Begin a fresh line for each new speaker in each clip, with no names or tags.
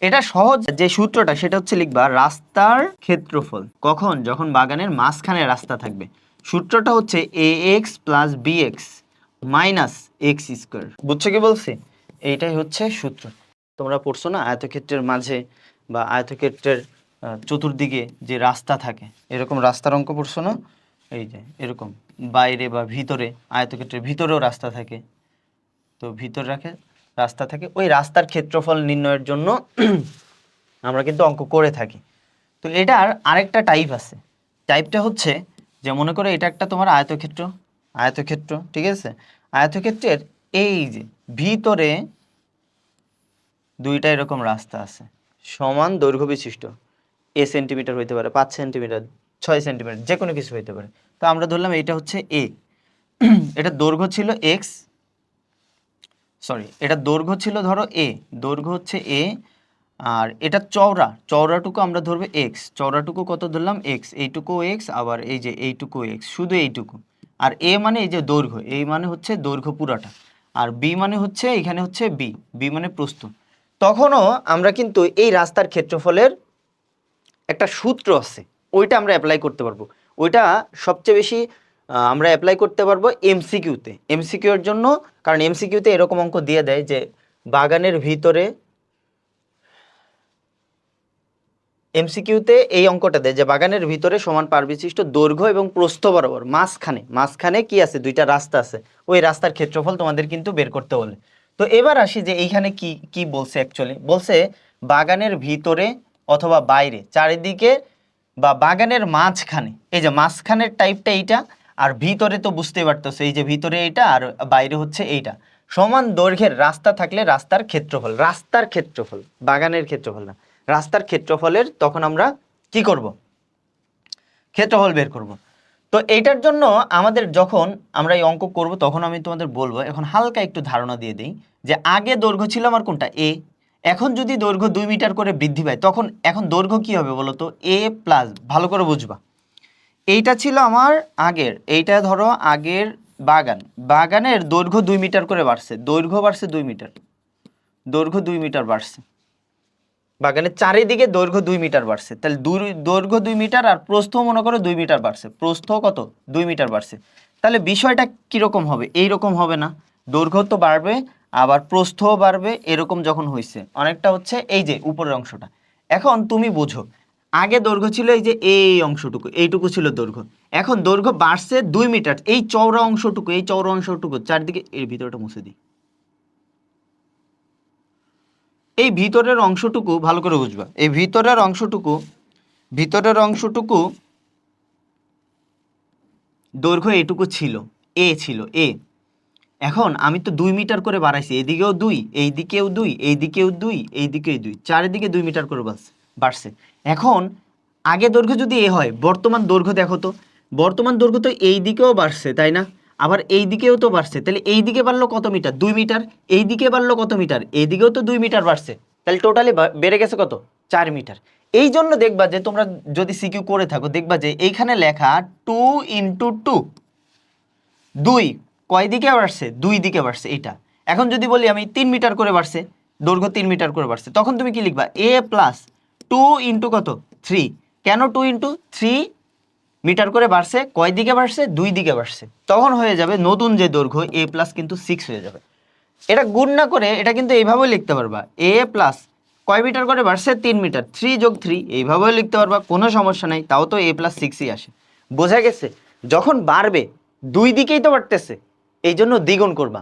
এটা সহজ যে সূত্রটা সেটা হচ্ছে লিখবা রাস্তার ক্ষেত্রফল কখন, যখন বাগানের মাঝখানে রাস্তা থাকবে। সূত্রটা হচ্ছে ax plus bx minus x square. বুঝছো কি বলছি? এইটাই হচ্ছে সূত্র। তোমরা পড়ছো না আয়তক্ষেত্রের মাঝে বা আয়তক্ষেত্রের চতুর্দিকে যে রাস্তা থাকে, এরকম রাস্তার অঙ্ক পড়ছো না? এই যে এরকম বাইরে বা ভিতরে, আয়তক্ষেত্রের ভিতরেও রাস্তা থাকে, তো ভিতর রাখে রাস্তা থাকে, ওই রাস্তার ক্ষেত্রফল নির্ণয়ের জন্য আমরা কিন্তু অঙ্ক করে থাকি। তো এটার আরেকটা টাইপ আছে। টাইপটা হচ্ছে যে মনে করো এটা একটা তোমার আয়তক্ষেত্র, আয়তক্ষেত্র ঠিক আছে। আয়তক্ষেত্রের এই যে ভিতরে দুইটা এরকম রাস্তা আছে, সমান দৈর্ঘ্য বিশিষ্ট, সেন্টিমিটার হইতে পারে, 5 সেন্টিমিটার, 6 সেন্টিমিটার, যে কোনো কিছু হইতে পারে। তো আমরা ধরলাম এটা হচ্ছে এ, এটা দৈর্ঘ্য ছিল এক্স, এটা দৈর্ঘ্য ছিল ধরো এ, দৈর্ঘ্য হচ্ছে এ, আর এটা চওড়াটুকু আমরা ধরবো এক্স, চওড়াটুকু কত ধরলাম এক্স, এইটুকু এক্স, আবার এই যে এইটুকু এক্স, শুধু এইটুকু। আর এ মানে এই যে দৈর্ঘ্য, এই মানে হচ্ছে দৈর্ঘ্য পুরাটা, আর বি মানে হচ্ছে এখানে হচ্ছে বি, বি মানে প্রস্থ। তখনও আমরা কিন্তু এই রাস্তার ক্ষেত্রফলের একটা সূত্র আছে, ওইটা আমরা অ্যাপ্লাই করতে পারবো। ওইটা সবচেয়ে বেশি আমরা অ্যাপ্লাই করতে পারবো এমসিকিউতে, এমসিকিউর জন্য। কারণ এমসিকিউতে এরকম অঙ্ক দিয়ে দেয় যে বাগানের ভিতরে, এমসিকিউতে এই অঙ্কটা দেয় যে বাগানের ভিতরে সমান পার বিশিষ্ট দৈর্ঘ্য এবং প্রস্থ বরাবর মাঝখানে, মাঝখানে কি আছে, দুইটা রাস্তা আছে, ওই রাস্তার ক্ষেত্রফল তোমাদের কিন্তু বের করতে বলে। তো এবার আসি যে এইখানে কি কি বলছে, অ্যাকচুয়ালি বলছে বাগানের ভিতরে অথবা বাইরে, চারিদিকে বা বাগানের মাঝখানে, এই যে মাঝখানের টাইপটা এইটা, আর ভিতরে তো বুঝতেই পারতেছো এই যে ভিতরে এইটা আর বাইরে হচ্ছে এইটা, সমান দৈর্ঘ্যের রাস্তা থাকলে রাস্তার ক্ষেত্রফল, রাস্তার ক্ষেত্রফল, বাগানের ক্ষেত্রফল না, রাস্তার ক্ষেত্রফলের তখন আমরা কি করব, ক্ষেত্রফল বের করব। তো এইটার জন্য আমাদের যখন আমরা এই অঙ্ক করব তখন আমি তোমাদের বলবো, এখন হালকা একটু ধারণা দিয়ে দিই যে আগে দৈর্ঘ্য ছিল আমার কোনটা এ, এখন যদি দৈর্ঘ্য 2 মিটার করে বৃদ্ধি পায় তখন এখন দৈর্ঘ্য কি হবে বলো তো, এ প্লাস, ভালো করে বুঝবা, এইটা ছিল আমার আগের, এইটা ধরো আগের বাগান, বাগানের দৈর্ঘ্য 2 মিটার করে বাড়ছে, দৈর্ঘ্য বাড়ছে 2 মিটার, দৈর্ঘ্য 2 মিটার বাড়ছে, বাগানের চারিদিকে দৈর্ঘ্য 2 মিটার বাড়ছে, তাহলে দৈর্ঘ্য 2 মিটার আর প্রস্থ মনে করো 2 মিটার বাড়ছে, প্রস্থ কত 2 মিটার বাড়ছে। তাহলে বিষয়টা কিরকম হবে, এইরকম হবে না, দৈর্ঘ্য তো বাড়বে আবার প্রস্থও বাড়বে, এরকম যখন হয়েছে অনেকটা হচ্ছে এই যে উপরের অংশটা। এখন তুমি বোঝো আগে দৈর্ঘ্য ছিল এই যে এই অংশটুকু, এইটুকু ছিল দৈর্ঘ্য, এখন দৈর্ঘ্য বাড়ছে 2 মিটার, এই চওড়া অংশটুকু, এই চওড়া অংশটুকু চারদিকে, এর ভিতরটা মুছে দিই, এই ভিতরের অংশটুকু ভালো করে বুঝবা, এই ভিতরের অংশটুকু, ভিতরের অংশটুকু দৈর্ঘ্য এটুকু ছিল, এ ছিল এ, এখন আমি তো 2 মিটার করে বাড়াইছি, এদিকেও 2, এইদিকেও 2, এইদিকেও 2, এইদিকেও 2, চারিদিকে 2 মিটার করে বাড়ছে। এখন আগে দৈর্ঘ্য যদি এ হয়, বর্তমান দৈর্ঘ্য দেখো তো, বর্তমান দৈর্ঘ্য তো এই দিকেও বাড়ছে তাই না, আবার এই দিকেও তো বাড়ছে, তাহলে এই দিকে বাড়লো কত মিটার, 2 মিটার, এই দিকে বাড়লো কত মিটার, এইদিকেও তো 2 মিটার বাড়ছে, তাহলে টোটালি বেড়ে গেছে কত, 4 মিটার। এই জন্য দেখবা যে তোমরা যদি সিকিউ করে থাকো দেখবা যে এইখানে লেখা 2 ইন্টু 2, 2 কয় দিকে বাড়ছে, 2 দিকে বাড়ছে এটা। এখন যদি বলি আমি 3 মিটার করে বাড়ছে, দৈর্ঘ্য 3 মিটার করে বাড়ছে, তখন তুমি কি লিখবা, এ প্লাস 2 ইন্টু কত 3, কেন 2 ইন্টু 3 মিটার করে বাড়ছে, কয় দিকে বাড়ছে, 2 দিকে বাড়ছে, তখন হয়ে যাবে নতুন যে দৈর্ঘ্য এ প্লাস কিন্তু 6 হয়ে যাবে। এটা গুণ না করে এটা কিন্তু এইভাবেই লিখতে পারবা, এ প্লাস কয় মিটার করে বাড়ছে, 3 মিটার, 3 যোগ 3, এইভাবেও লিখতে পারবা, কোনো সমস্যা নাই, তাও তো এ প্লাস 6ই আসে। বোঝা গেছে? যখন বাড়বে 2 দিকেই তো বাড়তেছে, এই জন্য দ্বিগুণ করবা,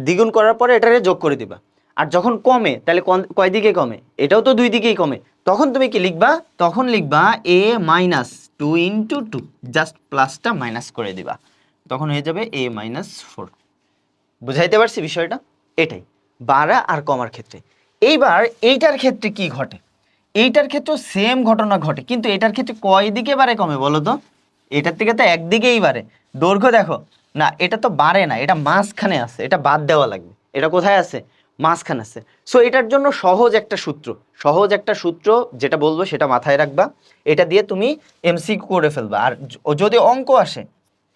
দ্বিগুণ করার পরে এটারে যোগ করে দিবা। আর যখন কমে তাহলে কয় দিকে কমে, এটাও তো 2 দিকেই কমে, তখন তুমি কি লিখবা, তখন লিখবা এ মাইনাস 2 ইন্টু 2, জাস্ট প্লাসটা মাইনাস করে দিবা, তখন হয়ে যাবে এ মাইনাস 4। বুঝাইতে পারছি বিষয়টা? এটাই বাড়া আর কমার ক্ষেত্রে। এইবার এইটার ক্ষেত্রে কি ঘটে, এইটার ক্ষেত্রে সেম ঘটনা ঘটে, কিন্তু এটার ক্ষেত্রে কয় দিকে বাড়ে কমে বলো তো, এটার থেকে তো একদিকেই বাড়ে, দৈর্ঘ্য দেখো না, এটা তো বাড়ে না, এটা মাঝখানে আছে, এটা বাদ দেওয়া লাগবে, এটা কোথায় আছে, মাঝখানে আছে। সো এটার জন্য সহজ একটা সূত্র, সহজ একটা সূত্র যেটা বলবো সেটা মাথায় রাখবা, এটা দিয়ে তুমি এমসিকিউ করে ফেলবা, আর যদি অঙ্ক আসে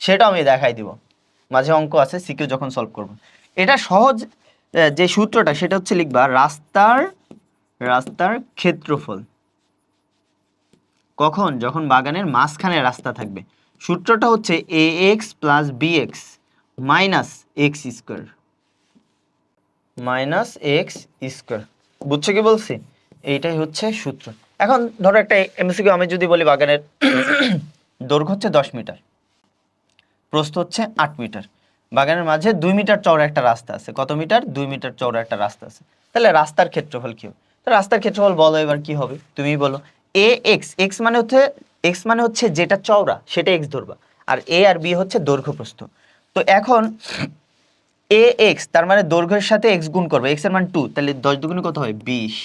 সেটা আমি দেখাই দিব, মাঝে অঙ্ক আছে সিকিউ যখন সলভ করব। এটা সহজ যে সূত্রটা সেটা হচ্ছে লিখবা রাস্তার রাস্তার ক্ষেত্রফল কখন? যখন বাগানের মাঝখানে রাস্তা থাকবে। সূত্রটা হচ্ছে ax plus bx minus x square minus x square. বুঝছো কি বলছি? এইটাই হচ্ছে সূত্র। এখন ধরো একটা এমসিকিউ আমি যদি বলি বাগানের দৈর্ঘ্য হচ্ছে 10 মিটার, প্রস্থ হচ্ছে 8 মিটার, বাগানের মাঝে 2 মিটার চওড়া একটা রাস্তা আছে। কত মিটার? 2 মিটার চওড়া একটা রাস্তা আছে। তাহলে রাস্তার ক্ষেত্রফল কি হবে? তো রাস্তার ক্ষেত্রফল বলো এবার কি হবে, তুমি বলো। এ এক্স, এক্স মানে হচ্ছে যেটা চওড়া সেটা এক্স ধরবা, আর এ আর বি হচ্ছে দৈর্ঘ্য প্রস্থ। তো এখন এ এক্স তার মানে দৈর্ঘ্যের সাথে এক্স গুণ করবে, এক্স এর মান 2, তাহলে 10 দুগুণে কত হয়? 20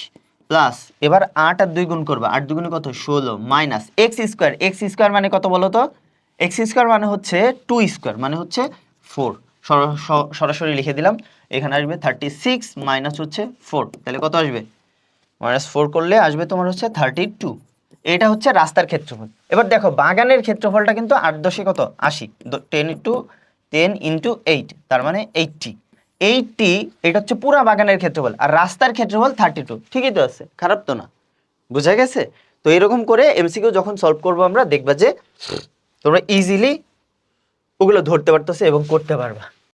প্লাস এবার 8 আর 2 গুণ করবা, 8 দুগুণে কত? 16 minus x square. X square মানে কত বলো তো? এক্স স্কোয়ার মানে হচ্ছে 2 স্কোয়ার মানে হচ্ছে 4। সরাসরি লিখে দিলাম, এখানে আসবে 36 মাইনাস হচ্ছে 4, তাহলে কত আসবে? -4 করলে আসবে তোমার হচ্ছে 32। এটা হচ্ছে রাস্তার ক্ষেত্রফল। এবার দেখো বাগানের ক্ষেত্রফলটা কিন্তু 8 দশে কত? 80, 10 × 8 তার মানে 80। এটা হচ্ছে পুরা বাগানের ক্ষেত্রফল, আর রাস্তার ক্ষেত্রফল 32। ঠিকই তো আছে, খারাপ তো না। বুঝা গেছে? তো এরকম করে এমসিকিউ যখন সলভ করবো আমরা, দেখবা যে তোমরা ইজিলি ওগুলো ধরতে পারতেছে এবং করতে পারবা।